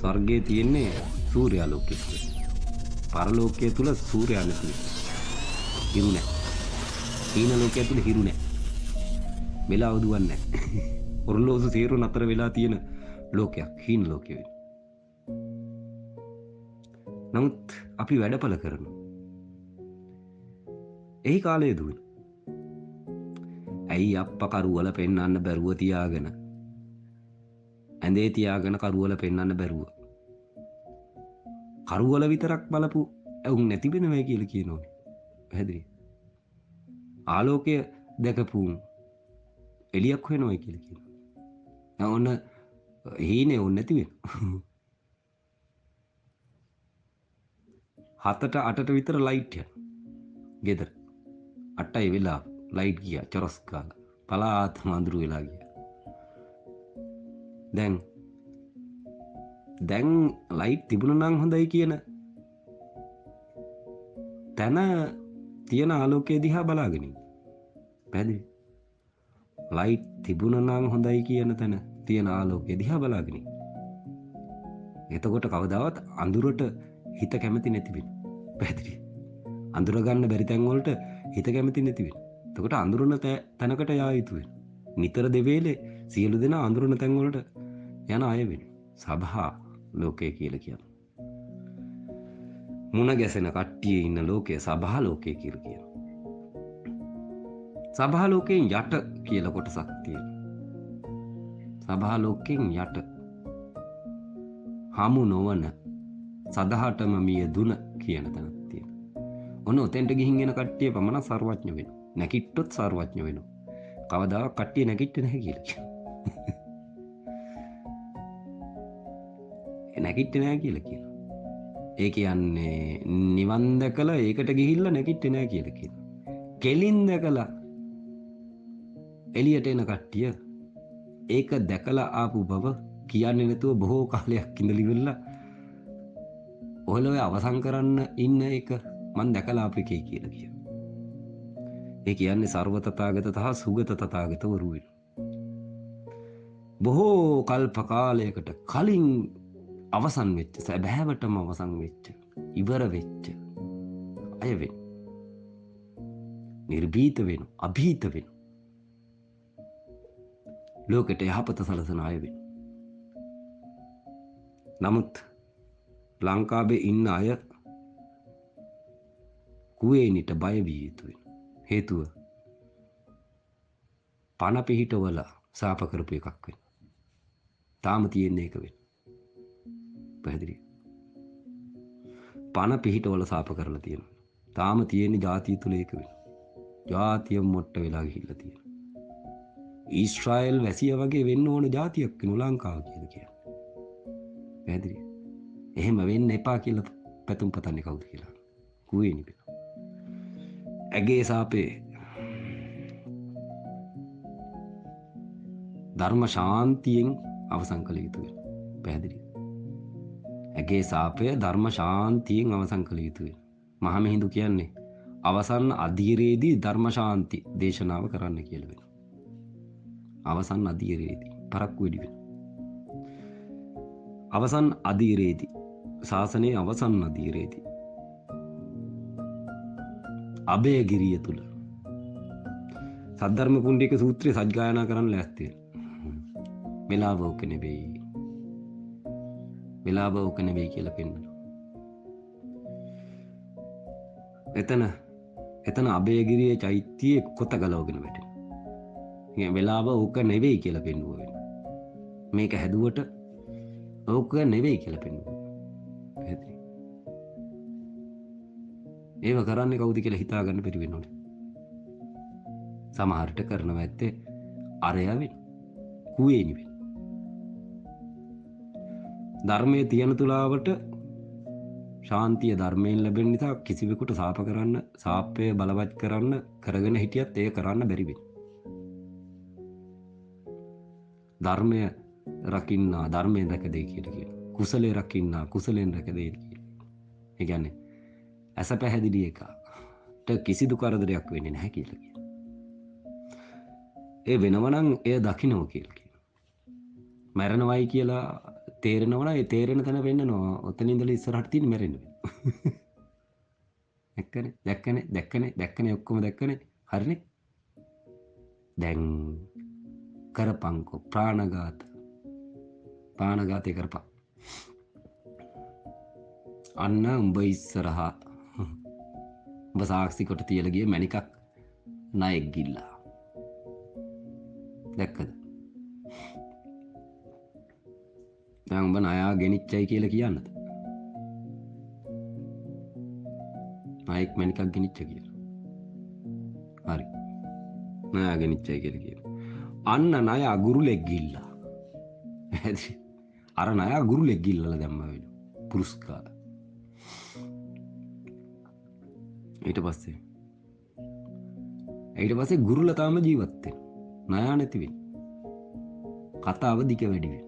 ස්වර්ගයේ තියෙන්නේ සූර්යාලෝකයේ තුල. පරලෝකයේ තුල සූර්යයා නැතුයි. හිරු නැහැ. හීන ලෝකයේ තුල හිරු නැහැ. වෙලාව දුවන්නේ නැහැ. ඔරලෝසු සේරු නතර වෙලා තියෙන ලෝකයක් හීන ලෝකෙ වෙන. නමුත් අපි වැඩපල කරනවා. එහි කාලයේ දුවන. ඇයි අප්පා කරුවල පෙන්වන්න බැරුව තියාගෙන ඇඳේ තියාගෙන කරුවල පෙන්වන්න බැරුව කරුවල විතරක් බලපු උන් නැති වෙනවයි කියලා කියනෝනේ. පැහැදිලි. ආලෝකය දැකපු එළියක් වෙනවයි කියලා කියනවා. ඔන්න හීනේ ඔන්න නැති වෙනවා. 7ට 8ට විතර ලයිට් යන. ගෙදර 8යි වෙලා ලයිට් ගියා චොරස් කාලා. පලාතම අඳුරු වෙලා ගියා. දැන් ලයිට් තිබුණා නම් හොඳයි කියන තැන තියෙන ආලෝකය දිහා බලාගෙන ඉන්න. පැහැදිලි. ලයිට් තිබුණා නම් හොඳයි කියන තැන තියෙන ආලෝකය දිහා බලාගෙන ඉන්න. එතකොට කවදාවත් අඳුරට හිත කැමති නැති වෙන. පැහැදිලි. අඳුර ගන්න බැරි තැන් වලට හිත කැමති නැති වෙන. එතකොට අඳුරන තැනකට යා යුතු වෙන. නිතර දෙවේලේ සියලු දෙනා අඳුරන තැන් වලට යන අය වෙන. සබහා ලෝකය කියලා කියනවා. මුණ ගැසෙන කට්ටිය ඉන්න ලෝකය සබහා ලෝකය කියලා කියනවා. සබහා ලෝකයෙන් යට කියලා කොටසක් තියෙනවා. සබහා ලෝකයෙන් යට හමු නොවන සදහටම මිය දුන කියන තැනක් තියෙනවා. ඔන්න ඔතෙන්ට ගිහින් එන කට්ටිය පමණක් සර්වඥ වෙනවා. නැකිට්ටොත් සර්වඥ වෙනවා. කවදාවත් කට්ටිය නැකිට්ටේ නැහැ කියලා කියනවා. නැකිට්ටේ නැහැ කියලා කියනවා. ඒ කියන්නේ නිවන් දැකලා ඒකට ගිහිල්ලා නැකිට්ටේ නැහැ කියලා කියනවා. කෙලින් දැකලා එළියට එන කට්ටිය ඒක දැකලා ආපු බව කියන්නේ නැතුව බොහෝ කාලයක් ඉඳලි වෙලා ඔය අවසන් කරන්න ඉන්න එක මම දැකලා ආපු එකේ කියලා කියනවා. ඒ කියන්නේ ਸਰව තථාගත තහ සුගත තථාගත වරු වෙන. බොහෝ කල්ප කාලයකට කලින් අවසන් වෙච්ච සැබෑවටම අවසන් වෙච්ච ඉවර වෙච්ච අය වෙන. නිර්භීත වෙන, අභීත වෙන. ලෝකෙට යහපත සලසන අය වෙන. නමුත් ලංකාවේ ඉන්න අය කුවේනිට බය විය යුතුයි. හේතුව පණ පිහිටවල සාප කරපු එකක් වෙන. තාම තියෙන්නේ ඒක වෙන. පැහැදිලි. පණ පිහිටවල සාප කරලා තියෙනවා. තාම තියෙන්නේ ජාතිය තුල ඒක වෙන. ජාතිය මොට්ට වෙලා ගිහිල්ලා තියෙනවා. ඊශ්‍රායල් වැසිය වගේ වෙන්න ඕන ජාතියක් වෙන ලංකාව කියලා කියන්නේ. පැහැදිලි. එහෙම වෙන්න එපා කියලා පැතුම් පතන්නේ කවුද කියලා. කුවේනි වෙන. ඇගේ සාපේ ධර්ම ශාන්තියෙන් අවසන් කළ යුතුයි. පැහැදිලි. ඇගේ සාපය ධර්ම ශාන්තියෙන් අවසන් කළ යුතුයි. මහමෙහිඳු කියන්නේ අවසන් අධීරයේදී ධර්ම ශාන්ති දේශනාව කරන්න කියලා වෙනවා. අවසන් අධීරයේදී පරක්කු වෙඩි වෙනවා. අවසන් අධීරයේදී ශාසනයේ අවසන් අධීරයේදී අබේගිරිය තුල සද්ධර්ම කුණ්ඩික සූත්‍රය සජ්ජායනා කරන්න ලෑස්ති වෙනවා. වෙලාව ඕක නෙවෙයි. වෙලාව ඕක නෙවෙයි කියලා පෙන්නනවා. එතන අබේගිරියේ චෛත්‍යයේ කොත ගලවගෙන වැටෙනවා. මේ වෙලාව ඕක නෙවෙයි කියලා පෙන්වුවා වෙනවා. මේක හැදුවට ඕක නෙවෙයි කියලා පෙන්වුවා. පැහැදිලි. ඒව කරන්නේ කවුද කියලා හිතා ගන්න බැරි වෙනවනේ. සමහරට කරනවා ඇත්තේ අරය වෙන. කුවේනි වෙන. ධර්මයේ තියෙන තුලාවට ශාන්තිය ධර්මයෙන් ලැබෙන නිසා කිසිවෙකුට සාප කරන්න, සාපය බලවත් කරන්න කරගෙන හිටියත් ඒක කරන්න බැරි වෙන. ධර්මය රකින්නා ධර්මයෙන් රැකදේ කියලා කියනවා. කුසලයේ රකින්නා කුසලයෙන් රැකදේ කියලා. ඒ කියන්නේ ඇස පැහැදිලි එකට කිසිදු කරදරයක් වෙන්නේ නැහැ කියලා කියනවා. ඒ වෙනවනම් එය දකින්නෝ කියලා කියනවා. මරණවයි කියලා තේරෙනවා නම් ඒ තේරෙන තැන වෙන්නනවා. ඔතන ඉඳලා ඉස්සරහට තියෙන මැරෙන්න. දැක්කනේ ඔක්කොම දැක්කනේ. හරිනේ. දැන් කරපංකෝ ප්‍රාණඝාතය කරපන්. අන්න උඹ ඉස්සරහා උඹ සාක්ෂි කොට තියලා ගිය මණිකක් ණයෙක් ගිල්ලා. දැක්කද? දැන් උඹ ණයා ගෙනිච්චයි කියලා කියන්නද? ණයෙක් මණිකක් ගෙනිච්ච කියලා. හරි. ණයා ගෙනිච්චයි කියලා කියනවා. අන්න ණයා ගුරුලෙක් ගිල්ලා. අර ණයා ගුරුලෙක් ගිල්ලලා දැම්ම වෙන පුරස්කාර. ඊට පස්සේ ගුරුලා තාම ජීවත් වෙන. ණයා නැති වෙන. කතාව දිග වැඩි වෙන.